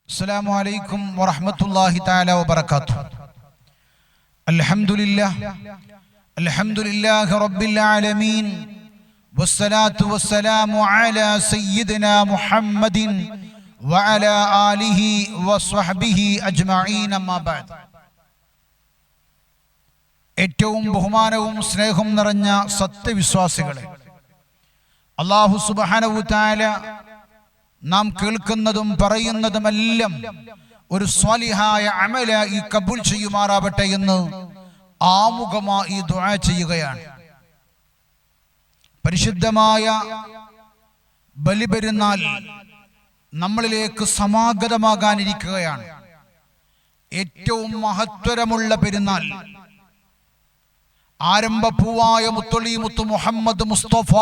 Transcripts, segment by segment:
السلام عليكم ورحمة الله تعالى وبركاته. الحمد لله رب العالمين والصلاة والسلام على سيدنا محمد وعلى آله وصحبه أجمعين أما بعد. ഏറ്റവും ബഹുമാനവും സ്നേഹവും നിറഞ്ഞ സത്യവിശ്വാസികളെ, അല്ലാഹു സുബ്ഹാനഹു തആല നാം കേൾക്കുന്നതും പറയുന്നതുമെല്ലാം ഒരു സ്വാലിഹായ അമലായി കബൂൽ ചെയ്യുമാറാവട്ടെ എന്ന് ആമുഖമായി ദുആ ചെയ്യുകയാണ്. പരിശുദ്ധമായ ബലിപെരുന്നാൾ നമ്മളിലേക്ക് സമാഗതമാകാനിരിക്കുകയാണ്. ഏറ്റവും മഹത്വരമുള്ള പെരുന്നാൾ. ആരംഭപ്പൂവായ മുത്തൊളി മുഹമ്മദ് മുസ്തഫ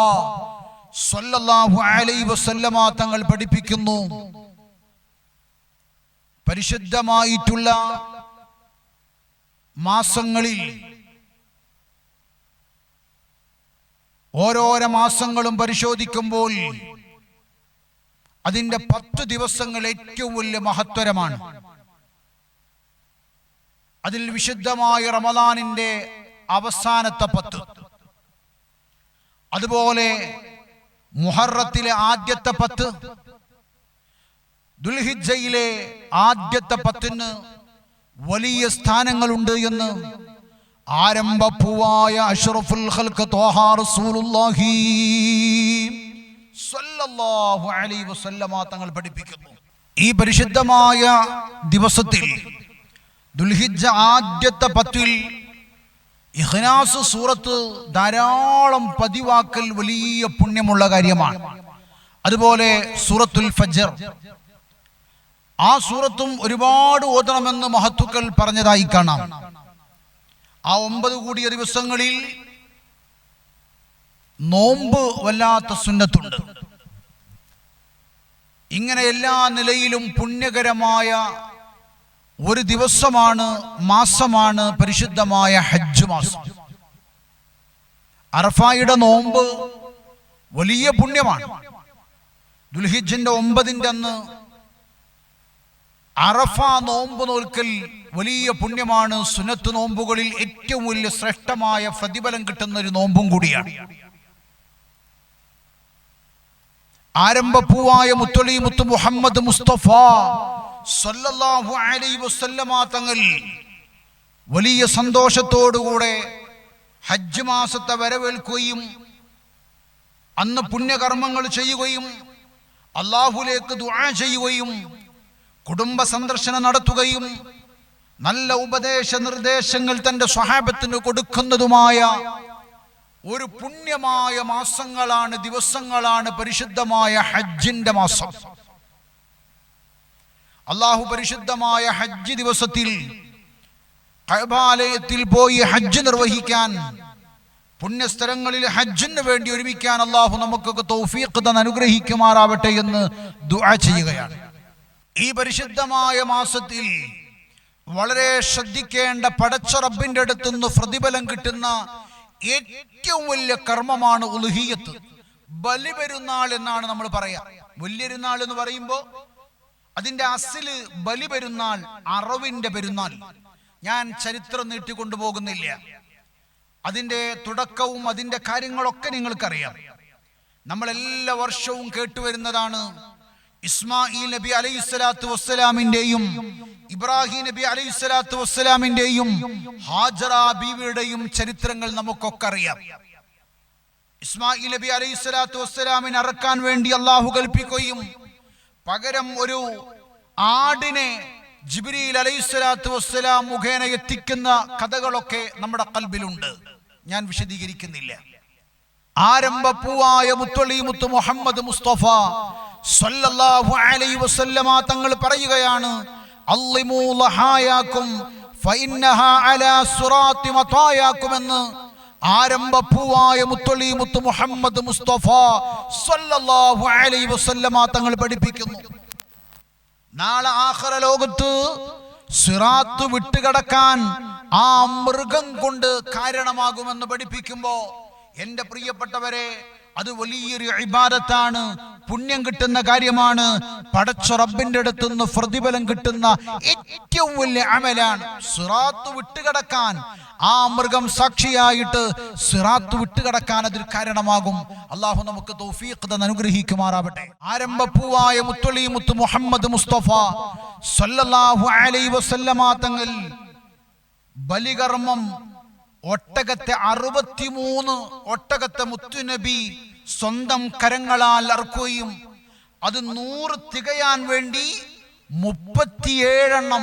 സ്വല്ലല്ലാഹു അലൈഹി വസല്ലമ തങ്ങൾ പഠിപ്പിക്കുന്നു, പരിശുദ്ധമായിട്ടുള്ള മാസങ്ങളിൽ ഓരോരോ മാസങ്ങളും പരിശോധിക്കുമ്പോൾ അതിന്റെ 10 ദിവസങ്ങൾ ഏറ്റവും വലിയ മഹത്വരമാണ്. അതിൽ വിശുദ്ധമായ റമദാനിന്റെ അവസാനത്തെ 10, അതുപോലെ മുഹറത്തിലെ ആദ്യത്തെ 10, ദുൽഹിജ്ജയിലെ ആദ്യത്തെ 10 വലിയ സ്ഥാനങ്ങളുണ്ട് എന്ന് ആരംഭപ്പൂവായ അഷ്റഫുൽ ഖൽഖ് ത്വാഹ റസൂലുള്ളാഹി സ്വല്ലല്ലാഹു അലൈഹി വസല്ലമ തങ്ങൾ പഠിപ്പിക്കുന്നു. ഈ പരിശുദ്ധമായ ദിവസത്തിൽ ദുൽഹിജ്ജ ആദ്യത്തെ 10-ൽ ഇഖ്ലാസ് സൂറത്ത് ധാരാളം പതിവാക്കൽ വലിയ പുണ്യമുള്ള കാര്യമാണ്. അതുപോലെ സൂറത്തുൽ ഫജ്ർ, ആ സൂറത്തും ഒരുപാട് ഓതണമെന്ന് മഹത്തുക്കൾ പറഞ്ഞതായി കാണാം. ആ 9 കൂടിയ ദിവസങ്ങളിൽ നോമ്പ് വല്ലാത്ത സുന്നത്തുണ്ട്. ഇങ്ങനെ എല്ലാ നിലയിലും പുണ്യകരമായ ഒരു ദിവസമാണ്, മാസമാണ് പരിശുദ്ധമായ ഹജ്ജ് മാസം. അറഫായുടെ നോമ്പ് വലിയ പുണ്യമാണ്. ദുൽഹിജ്ജിന്റെ 9-ന്റെ അന്ന് അറഫ നോമ്പ് നോൽക്കൽ വലിയ പുണ്യമാണ്. സുന്നത്ത് നോമ്പുകളിൽ ഏറ്റവും വലിയ ശ്രേഷ്ഠമായ പ്രതിഫലം കിട്ടുന്ന ഒരു നോമ്പും കൂടിയാണ്. ആരംഭപ്പൂവായ മുത്തൊളി മുഹമ്മദ് മുസ്തഫ സ്വല്ലല്ലാഹു അലൈഹി വസല്ലമ തങ്ങൾ വലിയ സന്തോഷത്തോടുകൂടെ ഹജ്ജ് മാസത്തെ വരവേൽക്കുകയും അന്ന് പുണ്യകർമ്മങ്ങൾ ചെയ്യുകയും അല്ലാഹുവിലേക്ക് ദുആ ചെയ്യുകയും കുടുംബ സന്ദർശനം നടത്തുകയും നല്ല ഉപദേശ നിർദ്ദേശങ്ങൾ തന്റെ സ്വഹാബത്തിന് കൊടുക്കുന്നതുമായ ഒരു പുണ്യമായ മാസങ്ങളാണ്, ദിവസങ്ങളാണ് പരിശുദ്ധമായ ഹജ്ജിന്റെ മാസം. അല്ലാഹു പരിശുദ്ധമായ ഹജ്ജ് ദിവസത്തിൽ കഅബാലയത്തിൽ പോയി ഹജ്ജ് നിർവഹിക്കാൻ, പുണ്യസ്ഥലങ്ങളിൽ ഹജ്ജിന് വേണ്ടി ഒരുമിക്കാൻ അല്ലാഹു നമുക്കൊക്കെ തൗഫീഖ് തന്ന് അനുഗ്രഹിക്കുമാറാവട്ടെ എന്ന് ദുആ ചെയ്യുകയാണ്. ഈ പരിശുദ്ധമായ മാസത്തിൽ വളരെ ശ്രദ്ധിക്കേണ്ട, പടച്ച റബ്ബിന്റെ അടുത്തുനിന്ന് പ്രതിഫലം കിട്ടുന്ന ഏറ്റവും വലിയ കർമ്മമാണ് ഉളുഹിയ്യത്ത്, ബലിപെരുന്നാൾ എന്നാണ് നമ്മൾ പറയാ. വലിയൊരുനാൾ എന്ന് പറയുമ്പോൾ അതിന്റെ അസില് ബലിപെരുന്നാൾ, അറവിന്റെ പെരുന്നാൾ. ഞാൻ ചരിത്രം നീട്ടിക്കൊണ്ടുപോകുന്നില്ല. അതിന്റെ തുടക്കവും അതിന്റെ കാര്യങ്ങളൊക്കെ നിങ്ങൾക്കറിയാം. നമ്മൾ എല്ലാ വർഷവും കേട്ടുവരുന്നതാണ് ഇസ്മായിൽ നബി അലൈഹിസ്സലാത്തു വസ്സലാമിന്റെയും ഇബ്രാഹിം നബി അലൈഹിസ്സലാത്തു വസ്സലാമിന്റെയും ഹാജറ ബീവിയുടെയും ചരിത്രങ്ങൾ നമുക്കൊക്കെ അറിയാം. ഇസ്മായിൽ നബി അലൈഹിസ്സലാത്തു വസ്സലാമിനെ അറക്കാൻ വേണ്ടി അല്ലാഹു കൽപ്പിക്കുകയും പകരം ഒരു ആടിനെ ജിബ്രീൽ അലൈഹിസ്സലാത്തു വസ്സലാം മുഖേന എത്തിക്കുന്ന കഥകളൊക്കെ നമ്മുടെ ഖൽബിലുണ്ട്. ഞാൻ വിശദീകരിക്കുന്നില്ല. ആരംഭപ്പൂവായ മുത്തൊളി മുഹമ്മദ് മുസ്തഫ സ്വല്ലല്ലാഹു അലൈഹി വസല്ലമ തങ്ങൾ പറയുകയാണ്, അള്ളിമൂ ലഹായാകും ഫഇന്നഹാ അലാ സിറാത്തി മതായാകും എന്ന് ആരംഭപ്പൂവായ മുത്തൊളി മുഹമ്മദ് മുസ്തഫ സ്വല്ലല്ലാഹു അലൈഹി വസല്ലമ തങ്ങൾ പഠിപ്പിക്കുന്നു. നാളെ ആഖിറ ലോകത്ത് സിറാത്ത് വിട്ടുകടക്കാൻ ആ മൃഗം കൊണ്ട് കാരണമാകുമെന്ന് പഠിപ്പിക്കുമ്പോ, എന്റെ പ്രിയപ്പെട്ടവരെ, അത് വലിയൊരു ഇബാദത്താണ്, പുണ്യം കിട്ടുന്ന കാര്യമാണ്. പടച്ച റബ്ബിന്റെ അടുത്ത് നിന്ന് പ്രതിഫലം കിട്ടുന്ന ഏറ്റവും വലിയ അമലാണ്. സിറാത്ത് വിട്ടുകിടക്കാൻ, ആ മൃഗം സാക്ഷിയായിട്ട് സിറാത്ത് വിട്ടുകിടക്കാൻ അതിൽ കാരണമാകും. അള്ളാഹു നമുക്ക് തൗഫീഖ് തന്ന് അനുഗ്രഹിക്കുമാറാവട്ടെ. ആരംഭപ്പൂവായ മുത്തുളി മുത്ത് മുഹമ്മദ് മുസ്തഫ സല്ലല്ലാഹു അലൈഹി വസല്ലമ തങ്ങൾ ബലികർമ്മം ഒട്ടകത്തെ 63 ഒട്ടകത്തെ മുത്തുനബി സ്വന്തം കരങ്ങളാൽ അറുക്കുകയും അത് 100 തികയാൻ വേണ്ടി 37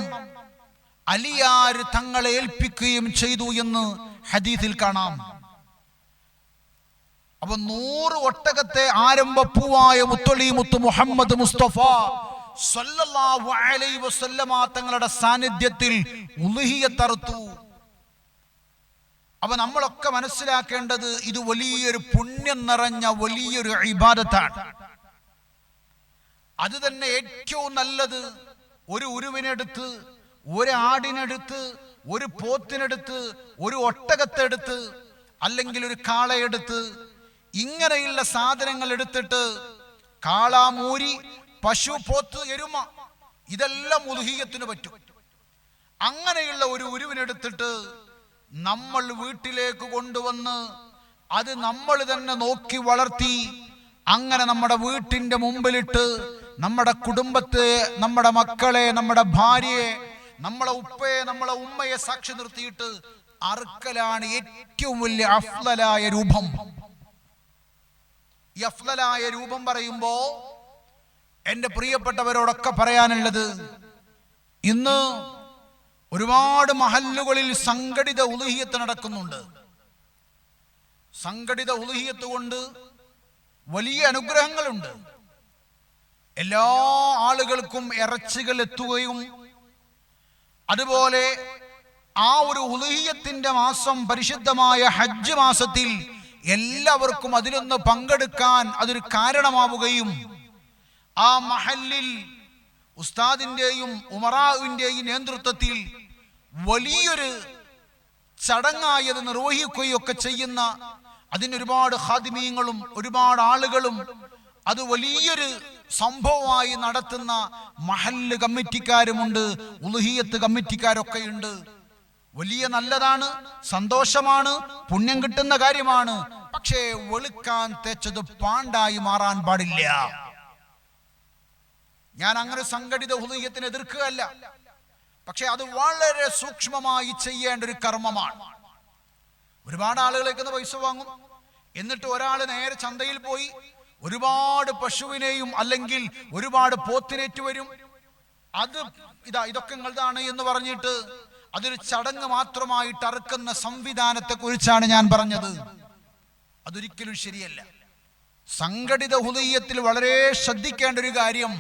അലിയാര് തങ്ങളെ ഏൽപ്പിക്കുകയും ചെയ്തു എന്ന് ഹദീസിൽ കാണാം. അപ്പൊ 100 ഒട്ടകത്തെ ആരംഭപ്പൂവായ മുത്തുളി മുത്ത് മുഹമ്മദ് മുസ്തഫ സല്ലല്ലാഹു അലൈഹി വസല്ലമ തങ്ങളുടെ സാന്നിധ്യത്തിൽ ഉളുഹിയ്യത്ത് അറുത്തു. അപ്പൊ നമ്മളൊക്കെ മനസ്സിലാക്കേണ്ടത് ഇത് വലിയൊരു പുണ്യം നിറഞ്ഞ വലിയൊരു ഇബാദത്താണ്. അത് തന്നെ ഏറ്റവും നല്ലത് ഒരു ഉരുവിനെടുത്ത്, ഒരു ആടിനെടുത്ത്, ഒരു പോത്തിനെടുത്ത്, ഒരു ഒട്ടകത്തെടുത്ത്, അല്ലെങ്കിൽ ഒരു കാളയെടുത്ത്, ഇങ്ങനെയുള്ള സാധനങ്ങൾ എടുത്തിട്ട് കാളാമൂരി, പശു, പോത്ത്, എരുമ ഇതെല്ലാം ഉളുഹിയ്യത്തിന് പറ്റും. അങ്ങനെയുള്ള ഒരു ഉരുവിനെടുത്തിട്ട് നമ്മൾ വീട്ടിലേക്ക് കൊണ്ടുവന്ന് അത് നമ്മൾ തന്നെ നോക്കി വളർത്തി അങ്ങനെ നമ്മുടെ വീട്ടിന്റെ മുമ്പിലിട്ട് നമ്മുടെ കുടുംബത്തെ, നമ്മുടെ മക്കളെ, നമ്മുടെ ഭാര്യയെ, നമ്മളെ ഉപ്പയെ, നമ്മളെ ഉമ്മയെ സാക്ഷി നിർത്തിയിട്ട് അറുക്കലാണ് ഏറ്റവും വലിയ അഫ്ളലായ രൂപം. ഈ അഫ്ളലായ രൂപം പറയുമ്പോ എന്റെ പ്രിയപ്പെട്ടവരോടൊക്കെ പറയാനുള്ളത്, ഇന്ന് ഒരുപാട് മഹല്ലുകളിൽ സംഘടിത ഉളുഹിയ്യത്ത് നടക്കുന്നുണ്ട്. സംഘടിത ഉളുഹിയ്യത്ത് കൊണ്ട് വലിയ അനുഗ്രഹങ്ങളുണ്ട്. എല്ലാ ആളുകൾക്കും ഇറച്ചികൾ എത്തുകയും അതുപോലെ ആ ഒരു ഉളുഹിയ്യത്തിന്റെ മാസം, പരിശുദ്ധമായ ഹജ്ജ് മാസത്തിൽ എല്ലാവർക്കും അതിലൊന്ന് പങ്കെടുക്കാൻ അതൊരു കാരണമാവുകയും ആ മഹല്ലിൽ ഉസ്താദിന്റെയും ഉമറാവിന്റെയും നേതൃത്വത്തിൽ വലിയൊരു ചടങ്ങായത് നിർവഹിക്കുകയൊക്കെ ചെയ്യുന്ന, അതിനൊരുപാട് ഖാദിമീങ്ങളും ഒരുപാട് ആളുകളും അത് വലിയൊരു സംഭവമായി നടത്തുന്ന മഹല്ല് കമ്മിറ്റിക്കാരുമുണ്ട്, ഉളുഹിയ്യത്ത് കമ്മിറ്റിക്കാരൊക്കെ ഉണ്ട്. വലിയ നല്ലതാണ്, സന്തോഷമാണ്, പുണ്യം കിട്ടുന്ന കാര്യമാണ്. പക്ഷേ വെളുക്കാൻ തേച്ചത് പാണ്ടായി മാറാൻ പാടില്ല. ഞാൻ അങ്ങനെ സംഘടിത ഉളുഹിയ്യത്തിനെ എതിർക്കുകയല്ല, പക്ഷെ അത് വളരെ സൂക്ഷ്മമായി ചെയ്യേണ്ട ഒരു കർമ്മമാണ്. ഒരുപാട് ആളുകളേക്ക് പൈസ വാങ്ങും, എന്നിട്ട് ഒരാൾ നേരെ ചന്തയിൽ പോയി ഒരുപാട് പശുവിനെയും അല്ലെങ്കിൽ ഒരുപാട് പോത്തിനേറ്റ് വരും. അത് ഇതൊക്കെ നിങ്ങളതാണ് എന്ന് പറഞ്ഞിട്ട് അതൊരു ചടങ്ങ് മാത്രമായിട്ട് അറുക്കുന്ന സംവിധാനത്തെ കുറിച്ചാണ് ഞാൻ പറഞ്ഞത്. അതൊരിക്കലും ശരിയല്ല. സംഘടിത ഉളുഹിയ്യത്തിൽ വളരെ ശ്രദ്ധിക്കേണ്ട ഒരു കാര്യം,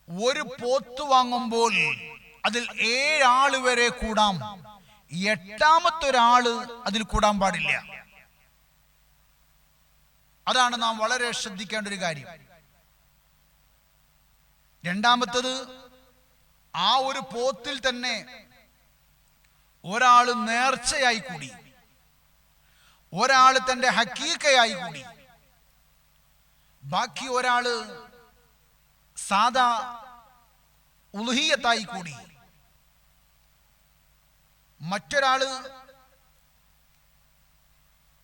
ഒരു പോത്ത് വാങ്ങുമ്പോൾ അതിൽ 7 ആള് വരെ കൂടാം, 8ാമത്തെ ഒരാള് അതിൽ കൂടാൻ പാടില്ല. അതാണ് നാം വളരെ ശ്രദ്ധിക്കേണ്ട ഒരു കാര്യം. രണ്ടാമത്തത്, ആ ഒരു പോത്തിൽ തന്നെ ഒരാള് നേർച്ചയായി കൂടി, ഒരാള് തന്റെ ഹക്കീക്കയായി കൂടി, ബാക്കി ഒരാള് സാദാ ഉളുഹിയ്യത്തായി കൂടി, മറ്റൊരാള്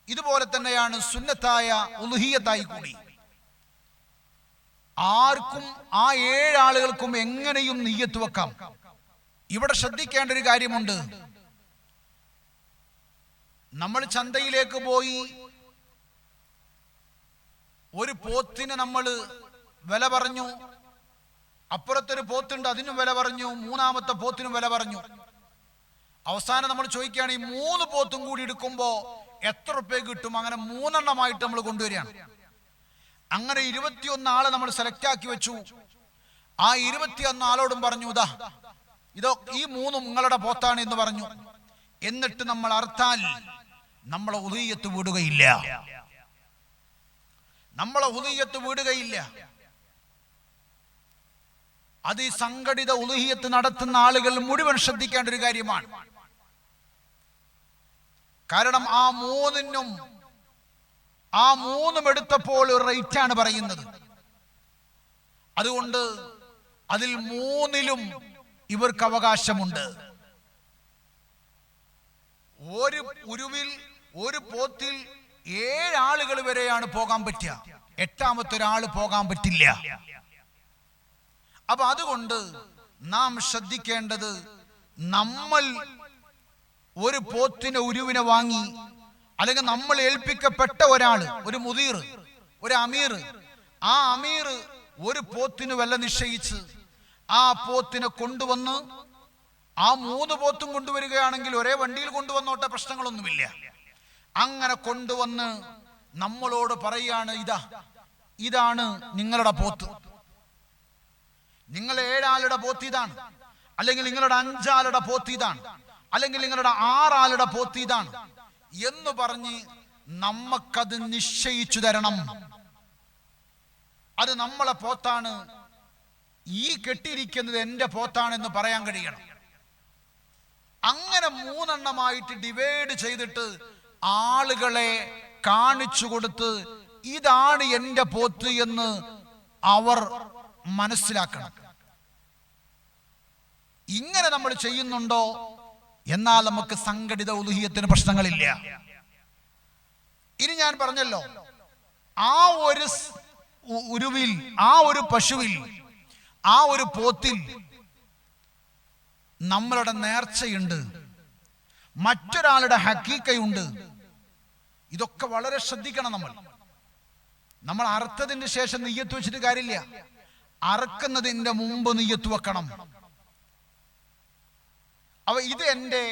ഇതുപോലെ തന്നെയാണ് സുന്നത്തായ ഉളുഹിയ്യത്തായി കൂടി. ആർക്കും ആ 7 ആളുകൾക്കും എങ്ങനെയും നിയ്യത്ത് വെക്കാം. ഇവിടെ ശ്രദ്ധിക്കേണ്ട ഒരു കാര്യമുണ്ട്. നമ്മൾ ചന്തയിലേക്ക് പോയി ഒരു പോത്തിന് നമ്മൾ വില പറഞ്ഞു, അപ്പുറത്തൊരു പോത്തുണ്ട് അതിനും വില പറഞ്ഞു, 3ാമത്തെ പോത്തിനും വില പറഞ്ഞു. അവസാനം നമ്മൾ ചോദിക്കുകയാണ്, ഈ 3 പോത്തും കൂടി എടുക്കുമ്പോ എത്ര റുപ്യ കിട്ടും? അങ്ങനെ 3 എണ്ണമായിട്ട് നമ്മൾ കൊണ്ടുവരികയാണ്. അങ്ങനെ 21 ആളെ നമ്മൾ സെലക്ട് ആക്കി വെച്ചു. ആ 21 ആളോടും പറഞ്ഞു, ഈ 3 നിങ്ങളുടെ പോത്താണ് എന്ന് പറഞ്ഞു. എന്നിട്ട് നമ്മൾ അർത്താൽ നമ്മളെ ഉളുഹിയ്യത്ത് വിടുകയില്ല, നമ്മളെ ഉളുഹിയ്യത്ത് വിടുകയില്ല. അത് ഈ സംഘടിത ഉളുഹിയ്യത്ത് നടത്തുന്ന ആളുകൾ മുഴുവൻ ശ്രദ്ധിക്കേണ്ട ഒരു കാര്യമാണ്. കാരണം ആ 3നും ആ മൂന്നും എടുത്തപ്പോൾ ഒരു റേറ്റാണ് പറയുന്നത്. അതുകൊണ്ട് അതിൽ മൂന്നിലും ഇവർക്ക് അവകാശമുണ്ട്. ഒരു ഉരുവിൽ ഒരു പോത്തിൽ 7 ആളുകൾ വരെയാണ് പോകാൻ പറ്റുക. 8ാമത്തെ ഒരാൾ പോകാൻ പറ്റില്ല. അപ്പൊ അതുകൊണ്ട് നാം ശ്രദ്ധിക്കേണ്ടത്, നമ്മൾ ഒരു പോത്തിന് ഉരുവിനെ വാങ്ങി, അല്ലെങ്കിൽ നമ്മൾ ഏൽപ്പിക്കപ്പെട്ട ഒരാള്, ഒരു മുദീർ, ഒരു അമീർ, ആ അമീർ ഒരു പോത്തിന് വില നിശ്ചയിച്ച് ആ പോത്തിനെ കൊണ്ടുവന്ന്, ആ 3 പോത്തും കൊണ്ടുവരികയാണെങ്കിൽ ഒരേ വണ്ടിയിൽ കൊണ്ടുവന്നോട്ടെ, പ്രശ്നങ്ങളൊന്നുമില്ല. അങ്ങനെ കൊണ്ടുവന്ന് നമ്മളോട് പറയാണ്, ഇതാണ് നിങ്ങളുടെ പോത്ത്, നിങ്ങൾ 7 ആളുടെ പോത്ത് ഇതാണ്, അല്ലെങ്കിൽ നിങ്ങളുടെ 5 ആളുടെ പോത്ത് ഇതാണ്, അല്ലെങ്കിൽ നിങ്ങളുടെ 6 ആളുടെ പോത്ത് ഇതാണ് എന്ന് പറഞ്ഞ് നമുക്കത് നിശ്ചയിച്ചു തരണം. അത് നമ്മളെ പോത്താണ്, ഈ കെട്ടിയിരിക്കുന്നത് എൻ്റെ പോത്താണെന്ന് പറയാൻ കഴിയണം. അങ്ങനെ 3 എണ്ണമായിട്ട് ഡിവൈഡ് ചെയ്തിട്ട് ആളുകളെ കാണിച്ചു കൊടുത്ത് ഇതാണ് എൻ്റെ പോത്ത് എന്ന് അവർ മനസ്സിലാക്കണം. ഇങ്ങനെ നമ്മൾ ചെയ്യുന്നുണ്ടോ, എന്നാൽ നമുക്ക് സംഘടിത ഉലുഹിയത്തിന് പ്രശ്നങ്ങളില്ല. ഇനി ഞാൻ പറഞ്ഞല്ലോ, ആ ഒരു ഉരുവിൽ, ആ ഒരു പശുവിൽ, ആ ഒരു പോത്തിൽ നമ്മളുടെ നേർച്ചയുണ്ട്, മറ്റൊരാളുടെ ഹക്കീക്കയുണ്ട്. ഇതൊക്കെ വളരെ ശ്രദ്ധിക്കണം. നമ്മൾ അറുത്തതിന് ശേഷം നിയ്യത്ത് വെച്ചിട്ട് കാര്യമില്ല, അറുക്കുന്നതിന്റെ മുമ്പ് നിയ്യത്ത് വെക്കണം. അപ്പൊ ഇത് എൻ്റെ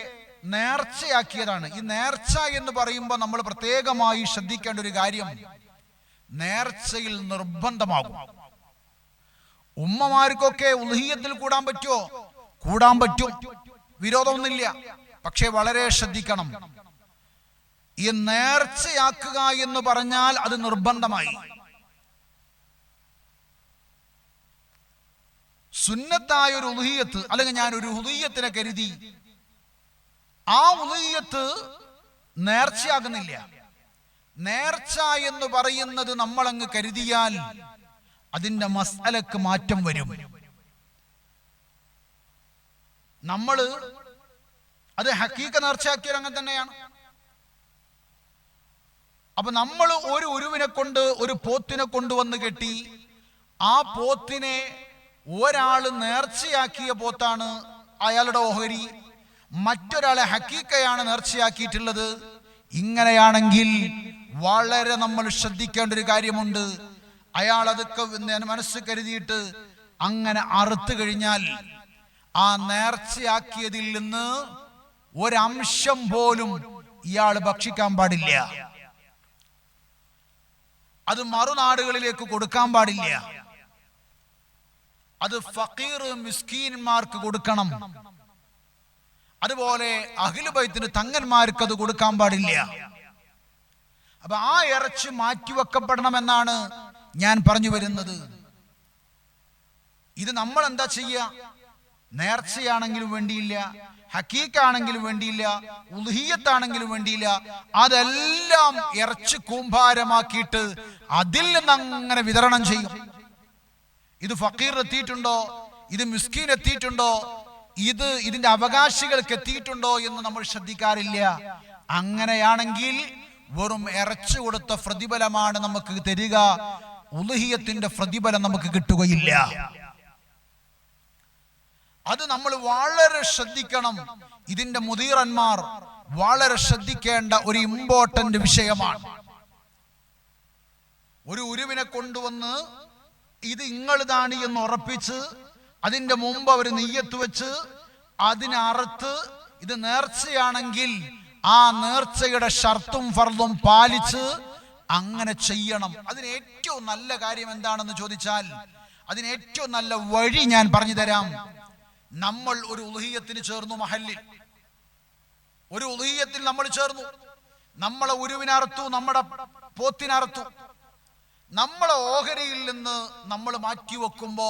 നേർച്ചയാക്കിയതാണ്. ഈ നേർച്ച എന്ന് പറയുമ്പോൾ നമ്മൾ പ്രത്യേകമായി ശ്രദ്ധിക്കേണ്ട ഒരു കാര്യം, നേർച്ചയിൽ നിർബന്ധമാകും. ഉമ്മമാർക്കൊക്കെ ഉൽഹിയത്തിൽ കൂടാൻ പറ്റുമോ? കൂടാൻ പറ്റും, വിരോധമൊന്നുമില്ല. പക്ഷെ വളരെ ശ്രദ്ധിക്കണം, ഈ നേർച്ചയാക്കുക എന്ന് പറഞ്ഞാൽ അത് നിർബന്ധമായി. സുന്നത്തായ ഒരു ഉൽഹിയത്ത്, അല്ലെങ്കിൽ ഞാൻ ഒരു ഉൽഹിയത്തിനെ കരുതി, ആ ഉൽഹിയത്ത് നേർച്ചയാകുന്നില്ല. നേർച്ച എന്ന് പറയുന്നത് നമ്മളങ്ങ് കരുതിയാൽ അതിന്റെ മസ്അലക്ക് മാറ്റം വരും. നമ്മള് അത് ഹക്കീക്ക നേർച്ചയാക്കിയാൽ അങ്ങനെ തന്നെയാണ്. അപ്പൊ നമ്മൾ ഒരു ഉരുവിനെ കൊണ്ട്, ഒരു പോത്തിനെ കൊണ്ടുവന്ന് കെട്ടി, ആ പോത്തിനെ ഒരാള് നേർച്ചയാക്കിയ പോത്താണ് അയാളുടെ ഓഹരി, മറ്റൊരാളെ ഹക്കീക്കയാണ് നേർച്ചയാക്കിയിട്ടുള്ളത്. ഇങ്ങനെയാണെങ്കിൽ വളരെ നമ്മൾ ശ്രദ്ധിക്കേണ്ട ഒരു കാര്യമുണ്ട്. അയാൾ അതൊക്കെ മനസ്സ് കരുതിയിട്ട് അങ്ങനെ അറുത്തു കഴിഞ്ഞാൽ ആ നേർച്ചയാക്കിയതിൽ നിന്ന് ഒരംശം പോലും ഇയാൾ ഭക്ഷിക്കാൻ പാടില്ല. അത് മറുനാടുകളിലേക്ക് കൊടുക്കാൻ പാടില്ല. അത് ഫഖീർ മിസ്കീന്മാർക്ക് കൊടുക്കണം. അതുപോലെ അഹ്ലു ബൈത്തിന്, തങ്ങന്മാർക്ക് അത് കൊടുക്കാൻ പാടില്ല. അപ്പൊ ആ ഇറച്ചി മാറ്റിവെക്കപ്പെടണമെന്നാണ് ഞാൻ പറഞ്ഞു വരുന്നത്. ഇത് നമ്മൾ എന്താ ചെയ്യുക? നേർച്ചയാണെങ്കിലും വേണ്ടിയില്ല, ഹക്കീക്കാണെങ്കിലും വേണ്ടിയില്ല, ഉൽഹിയത്താണെങ്കിലും വേണ്ടിയില്ല, അതെല്ലാം ഇറച്ചി കൂമ്പാരമാക്കിയിട്ട് അതിൽ നിന്ന് അങ്ങനെ വിതരണം ചെയ്യും. ഇത് ഫക്കീർ എത്തിയിട്ടുണ്ടോ, ഇത് മിസ്കീൻ എത്തിയിട്ടുണ്ടോ, ഇതിന്റെ അവകാശികൾക്ക് എത്തിയിട്ടുണ്ടോ എന്ന് നമ്മൾ ശ്രദ്ധിക്കാറില്ല. അങ്ങനെയാണെങ്കിൽ വെറും ഇറച്ചി കൊടുത്ത പ്രതിഫലമാണ് നമുക്ക് തരിക, ഉൽഹിയത്തിന്റെ പ്രതിഫലം നമുക്ക് കിട്ടുകയില്ല. അത് നമ്മൾ വളരെ ശ്രദ്ധിക്കണം. ഇതിന്റെ മുദീറന്മാർ വളരെ ശ്രദ്ധിക്കേണ്ട ഒരു ഇമ്പോർട്ടന്റ് വിഷയമാണ്. ഒരു ഉരുവിനെ കൊണ്ടുവന്ന് ഇത് ഇങ്ങളിതാണ് എന്ന് ഉറപ്പിച്ച് അതിന്റെ മുമ്പ് അവർ നെയ്യത്ത് വെച്ച് അതിനെ അറുത്ത്, ഇത് നേർച്ചയാണെങ്കിൽ ആ നേർച്ചയുടെ ഷർത്തും ഫർളും പാലിച്ച് അങ്ങനെ ചെയ്യണം. അതിന് ഏറ്റവും നല്ല കാര്യം എന്താണെന്ന് ചോദിച്ചാൽ, അതിന് ഏറ്റവും നല്ല വഴി ഞാൻ പറഞ്ഞു തരാം. നമ്മൾ ഒരു ഉൽഹിയത്തിന് ചേർന്നു, മഹല്ലിൽ ഒരു ഉൽഹിയത്തിൽ നമ്മൾ ചേർന്നു, നമ്മളെ ഉരുവിനറുത്തു, നമ്മുടെ പോത്തിനറുത്തു. നമ്മളെ ഓഹരിയിൽ നിന്ന് നമ്മൾ മാറ്റി വെക്കുമ്പോ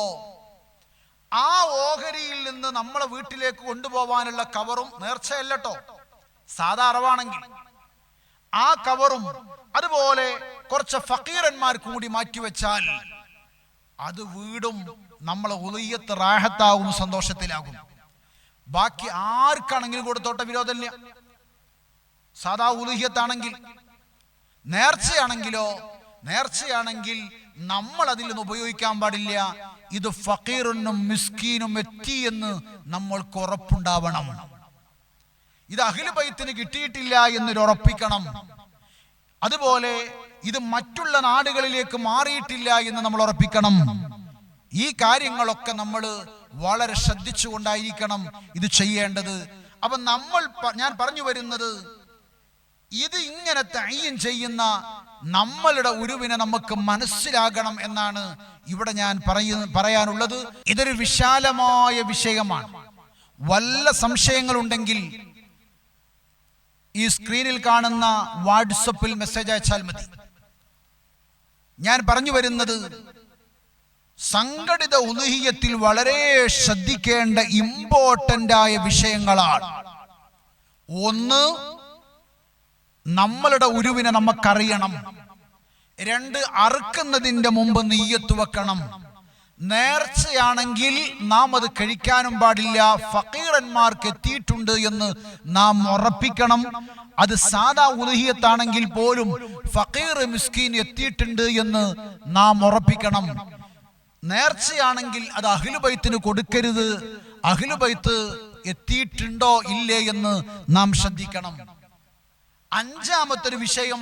ആ ഓഹരിയിൽ നിന്ന് നമ്മളെ വീട്ടിലേക്ക് കൊണ്ടുപോകാനുള്ള കവറും, നേർച്ചയല്ലോ സാധാ അറവാണെങ്കിൽ ആ കവറും, അതുപോലെ കുറച്ച് ഫക്കീറന്മാർക്ക് കൂടി മാറ്റിവെച്ചാൽ അത് വീടും നമ്മളെ ഉളിയത്ത് റാഹത്താവും, സന്തോഷത്തിലാകും. ബാക്കി ആർക്കാണെങ്കിലും കൊടുത്തോട്ടെ, വിരോധമില്ല. സാധാ ഉലുഹിയത്താണെങ്കിൽ. നേർച്ചയാണെങ്കിൽ നമ്മൾ അതിൽ നിന്ന് ഉപയോഗിക്കാൻ പാടില്ല. ഇത് ഫക്കീറിനും മിസ്കീനും എത്തി എന്ന് നമ്മൾക്ക് ഉറപ്പുണ്ടാവണം. ഇത് അഹ്ലു ബൈത്തിന് കിട്ടിയിട്ടില്ല എന്നൊരു ഉറപ്പിക്കണം. അതുപോലെ ഇത് മറ്റുള്ള നാടുകളിലേക്ക് മാറിയിട്ടില്ല എന്ന് നമ്മൾ ഉറപ്പിക്കണം. ഈ കാര്യങ്ങളൊക്കെ നമ്മൾ വളരെ ശ്രദ്ധിച്ചുകൊണ്ടായിരിക്കണം ഇത് ചെയ്യേണ്ടത്. അപ്പൊ ഞാൻ പറഞ്ഞു വരുന്നത്, ഇത് ഇങ്ങനെ തഅയ്യിൻ ചെയ്യുന്ന നമ്മളുടെ ഉരുവിനെ നമുക്ക് മനസ്സിലാകണം എന്നാണ് ഇവിടെ ഞാൻ പറയാനുള്ളത്. ഇതൊരു വിശാലമായ വിഷയമാണ്. വല്ല സംശയങ്ങളുണ്ടെങ്കിൽ ഈ സ്ക്രീനിൽ കാണുന്ന വാട്സപ്പിൽ മെസ്സേജ് അയച്ചാൽ മതി. ഞാൻ പറഞ്ഞു വരുന്നത്, സംഘടിത ഉലുഹിയത്തിൽ വളരെ ശ്രദ്ധിക്കേണ്ട ഇമ്പോർട്ടന്റ് ആയ വിഷയങ്ങളാണ്. ഒന്ന്, നമ്മളുടെ ഉരുവിനെ നമുക്കറിയണം. രണ്ട്, അറുക്കുന്നതിന്റെ മുമ്പ് നിയ്യത്ത് വെക്കണം. നേർച്ചയാണെങ്കിൽ നാം അത് കഴിക്കാനും പാടില്ല. ഫക്കീറന്മാർക്ക് എത്തിയിട്ടുണ്ട് എന്ന് നാം ഉറപ്പിക്കണം. അത് സാധാ ഉലുഹിയത്താണെങ്കിൽ പോലും ഫക്കീർ മിസ്കീൻ എത്തിയിട്ടുണ്ട് എന്ന് നാം ഉറപ്പിക്കണം. നേർച്ചയാണെങ്കിൽ അത് അഹ്ലു ബൈത്തിന് കൊടുക്കരുത്. അഹ്ലു ബൈത്ത് എത്തിയിട്ടുണ്ടോ ഇല്ലേ എന്ന് നാം ശ്രദ്ധിക്കണം. അഞ്ചാമത്തൊരു വിഷയം,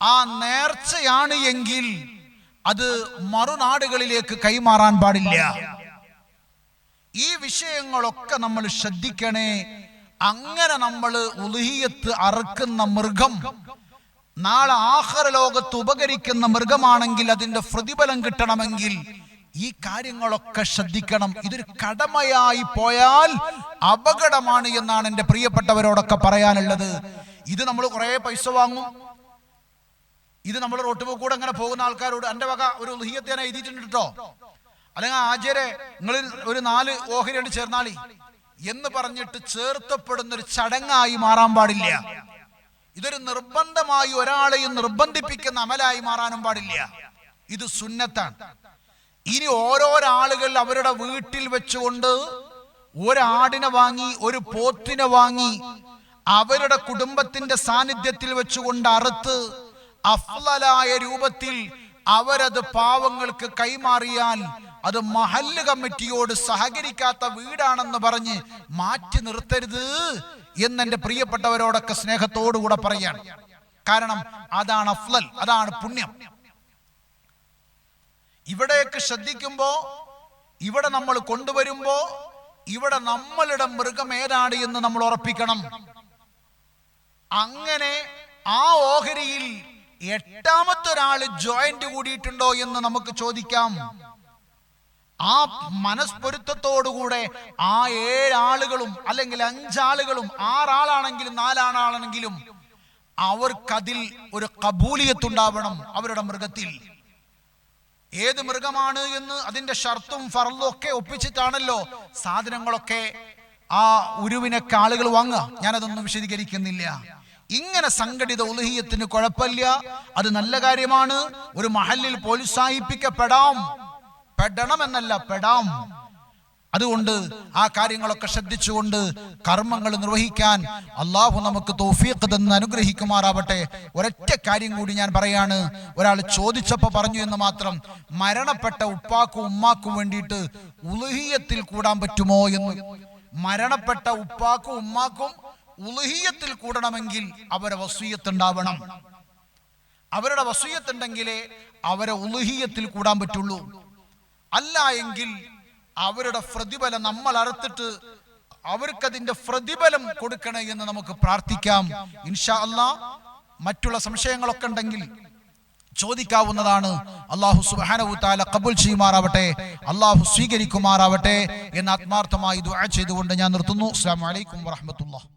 ആ നേർച്ചയാണ് എങ്കിൽ അത് മറുനാടുകളിലേക്ക് കൈമാറാൻ പാടില്ല. ഈ വിഷയങ്ങളൊക്കെ നമ്മൾ ശ്രദ്ധിക്കണേ. അങ്ങനെ നമ്മൾ ഉലുഹിയത്ത് അറുക്കുന്ന മൃഗം നാളെ ആഖിറ ലോകത്ത് ഉപകരിക്കുന്ന മൃഗമാണെങ്കിൽ അതിന്റെ പ്രതിഫലം കിട്ടണമെങ്കിൽ ഈ കാര്യങ്ങളൊക്കെ ശ്രദ്ധിക്കണം. ഇതൊരു കടമയായി പോയാൽ അപകടമാണ് എന്നാണ് എൻ്റെ പ്രിയപ്പെട്ടവരോടൊക്കെ പറയാനുള്ളത്. ഇത് നമ്മൾ കുറെ പൈസ വാങ്ങും. ഇത് നമ്മൾ റോട്ടുമ്പോൾ കൂടെ അങ്ങനെ പോകുന്ന ആൾക്കാരോട് എൻ്റെ വക ഒരു ഉലുഹിയത്ത് ഞാൻ എഴുതിയിട്ടുണ്ട് കേട്ടോ, അല്ലെങ്കിൽ ആചാര്യ നിങ്ങൾ ഒരു 4 ഓഹരി ചേർന്നാളി എന്ന് പറഞ്ഞിട്ട് ചേർത്തപ്പെടുന്ന ഒരു ചടങ്ങായി മാറാൻ പാടില്ല. ഇതൊരു നിർബന്ധമായി ഒരാളെയും നിർബന്ധിപ്പിക്കുന്ന അമലായി മാറാനും പാടില്ല. ഇത് സുന്നത്താണ്. ഇനി ഓരോരാളുകൾ അവരുടെ വീട്ടിൽ വെച്ചുകൊണ്ട് ഒരാടിനെ വാങ്ങി, ഒരു പോത്തിനെ വാങ്ങി, അവരുടെ കുടുംബത്തിന്റെ സാന്നിധ്യത്തിൽ വെച്ചുകൊണ്ട് അറുത്ത് അഫ്ളലായ രൂപത്തിൽ അവരത് പാവങ്ങൾക്ക് കൈമാറിയാൽ അത് മഹല്ല് കമ്മിറ്റിയോട് സഹകരിക്കാത്ത വീടാണെന്ന് പറഞ്ഞ് മാറ്റി നിർത്തരുത് എന്നെന്റെ പ്രിയപ്പെട്ടവരോടൊക്കെ സ്നേഹത്തോടുകൂടെ പറയാണ്. കാരണം അതാണ് അഫ്ളൽ, അതാണ് പുണ്യം. ഇവിടേക്ക് ശ്രദ്ധിക്കുമ്പോ, ഇവിടെ നമ്മൾ കൊണ്ടുവരുമ്പോ ഇവിടെ നമ്മളുടെ മൃഗം ഏതാണ് എന്ന് നമ്മൾ ഉറപ്പിക്കണം. അങ്ങനെ ആ ഓഹരിയിൽ 8ാമത്തെ ഒരാള് ജോയിന്റ് കൂടിയിട്ടുണ്ടോ എന്ന് നമുക്ക് ചോദിക്കാം. ആ മനസ്പൊരുത്തത്തോടുകൂടെ ആ 7 ആളുകളും അല്ലെങ്കിൽ 5 ആളുകളും 6 ആളാണെങ്കിലും 4 ആളാണെങ്കിലും അവർക്കതിൽ ഒരു കബൂലിയത്തുണ്ടാവണം. അവരുടെ മൃഗത്തിൽ ഏത് മൃഗമാണ് എന്ന് അതിന്റെ ഷർത്തും ഫർളും ഒക്കെ ഒപ്പിച്ചിട്ടാണല്ലോ സാധനങ്ങളൊക്കെ ആ ഉരുവിനൊക്കെ ആളുകൾ വാങ്ങുക. ഞാനതൊന്നും വിശദീകരിക്കുന്നില്ല. ഇങ്ങനെ സംഘടിത ഉലുഹിയത്തിന് കുഴപ്പമില്ല, അത് നല്ല കാര്യമാണ്. ഒരു മഹല്ലിൽ പ്രോത്സാഹിപ്പിക്കപ്പെടാം, പെടണമെന്നല്ല, പെടാം. അതുകൊണ്ട് ആ കാര്യങ്ങളൊക്കെ ശ്രദ്ധിച്ചുകൊണ്ട് കർമ്മങ്ങൾ നിർവഹിക്കാൻ അള്ളാഹു നമുക്ക് തൗഫീഖ് തന്ന് അനുഗ്രഹിക്കുമാറാവട്ടെ. ഒരൊറ്റ കാര്യം കൂടി ഞാൻ പറയാണ്. ഒരാൾ ചോദിച്ചപ്പോൾ പറഞ്ഞു എന്ന് മാത്രം, മരണപ്പെട്ട ഉപ്പാക്കും ഉമ്മാക്കും വേണ്ടിയിട്ട് ഉലുഹിയത്തിൽ കൂടാൻ പറ്റുമോ എന്ന്. മരണപ്പെട്ട ഉപ്പാക്കും ഉമ്മാക്കും ഉലുഹിയത്തിൽ കൂടണമെങ്കിൽ അവരെ വസിയ്യത്ത് ഉണ്ടാവണം. അവരുടെ വസിയ്യത്ത് ഉണ്ടെങ്കിലേ അവരെ ഉലുഹിയത്തിൽ കൂടാൻ പറ്റുള്ളൂ. അല്ല എങ്കിൽ അവരുടെ പ്രതിഫലം നമ്മൾ അറുത്തിട്ട് അവർക്കതിന്റെ പ്രതിഫലം കൊടുക്കണേ എന്ന് നമുക്ക് പ്രാർത്ഥിക്കാം. ഇൻഷാ അല്ലാഹ് മറ്റുള്ള സംശയങ്ങളൊക്കെ ഉണ്ടെങ്കിൽ ചോദിക്കാവുന്നതാണ്. അല്ലാഹു സുബ്ഹാനഹു തആല ഖബൂൽ ചെയ്യുമാറാവട്ടെ, അല്ലാഹു സ്വീകരിക്കുമാറാവട്ടെ എന്ന് ആത്മാർത്ഥമായി ദുആ ചെയ്തുകൊണ്ട് ഞാൻ നിർത്തുന്നു. അസ്സലാമു അലൈക്കും വറഹ്മത്തുള്ളാഹി.